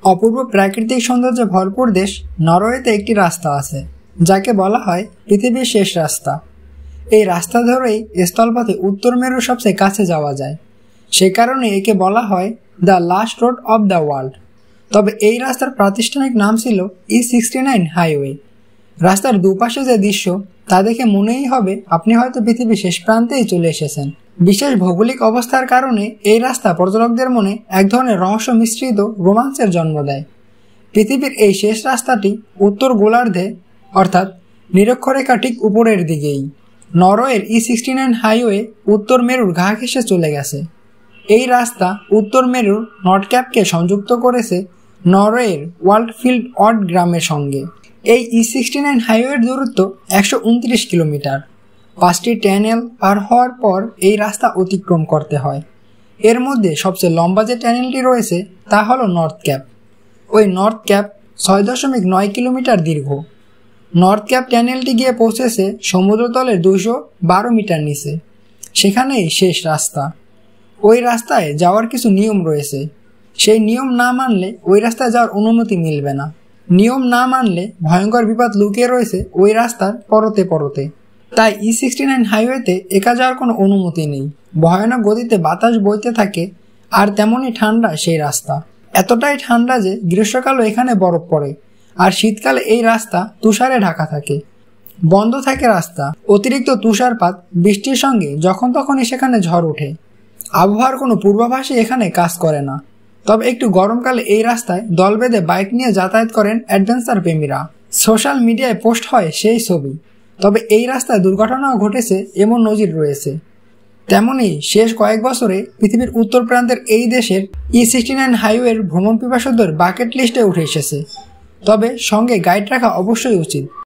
অপূর্ব প্রাকৃতিক সৌন্দর্যে ভরপুর দেশ নরওয়েতে একটি রাস্তা আছে যাকে বলা হয় পৃথিবীর শেষ রাস্তা। এই রাস্তা ধরেই স্থলপথে উত্তর মেরুর সবচেয়ে কাছে যাওয়া যায়, সে কারণে একে বলা হয় the last road of the world. তবে এই রাস্তার প্রাতিষ্ঠানিক নাম ছিল E69 হাইওয়ে। রাস্তার দুপাশে যে দৃশ্য তা দেখে মনেই হবে আপনি হয়তো পৃথিবীর শেষ প্রান্তেই চলে এসেছেন। বিশেষ ভৌগোলিক অবস্থার কারণে এই রাস্তা পর্যটকদের মনে এক ধরনের রহস্য মিশ্রিত রোমাঞ্চের জন্ম দেয়। পৃথিবীর এই শেষ রাস্তাটি উত্তর গোলার্ধে অর্থাৎ নিরক্ষরেখা ঠিক উপরের দিকেই। নরওয়ের E69 হাইওয়ে উত্তর মেরুর ঘা ঘেঁষে চলে গেছে। এই রাস্তা উত্তর মেরুর নর্থক্যাপকে সংযুক্ত করেছে নরওয়ের ওয়াল্ডফিল্ড অড গ্রামের সঙ্গে। এই E69 হাইওয়ের দূরত্ব 129 কিলোমিটার। 5টি টানেল পার হওয়ার পর এই রাস্তা অতিক্রম করতে হয়। এর মধ্যে সবচেয়ে লম্বা যে টানেলটি রয়েছে তা হলো নর্থ ক্যাপ। ওই নর্থ ক্যাপ 6.9 কিলোমিটার দীর্ঘ। নর্থ ক্যাপ টানেলটি গিয়ে পৌঁছেছে সমুদ্রতলের 212 মিটার নিচে। সেখানেই শেষ রাস্তা। ওই রাস্তায় যাওয়ার কিছু নিয়ম রয়েছে, সেই নিয়ম না মানলে ওই রাস্তায় যাওয়ার অনুমতি মিলবে না। নিয়ম না মানলে ভয়ঙ্কর বিপদ লুকিয়ে রয়েছে ওই রাস্তার পরতে পরতে। তাই E69 হাইওয়েতে একা যাওয়ার কোনো অনুমতি নেই। ভয়ানক গতিতে বাতাস বইতে থাকে আর তেমনই ঠান্ডা সেই রাস্তা। এতটাই ঠান্ডা যে গ্রীষ্মকালও এখানে বরফ পড়ে, আর শীতকালে এই রাস্তা তুষারে ঢাকা থাকে। বন্ধ থাকে রাস্তা। অতিরিক্ত তুষারপাত বৃষ্টির সঙ্গে যখন তখনই সেখানে ঝড় ওঠে। আবহাওয়ার কোনো পূর্বাভাসই এখানে কাজ করে না। তবে একটু গরমকালে এই রাস্তায় দল বেঁধে বাইক নিয়ে যাতায়াত করেন অ্যাডভেঞ্চার প্রেমীরা। সোশ্যাল মিডিয়ায় পোস্ট হয় সেই ছবি। তবে এই রাস্তায় দুর্ঘটনাও ঘটেছে এমন নজির রয়েছে। তেমনই শেষ কয়েক বছরে পৃথিবীর উত্তর প্রান্তের এই দেশের E69 হাইওয়ের ভ্রমণ পিপাসুদের বাকেট লিস্টে উঠে এসেছে। তবে সঙ্গে গাইড রাখা অবশ্যই উচিত।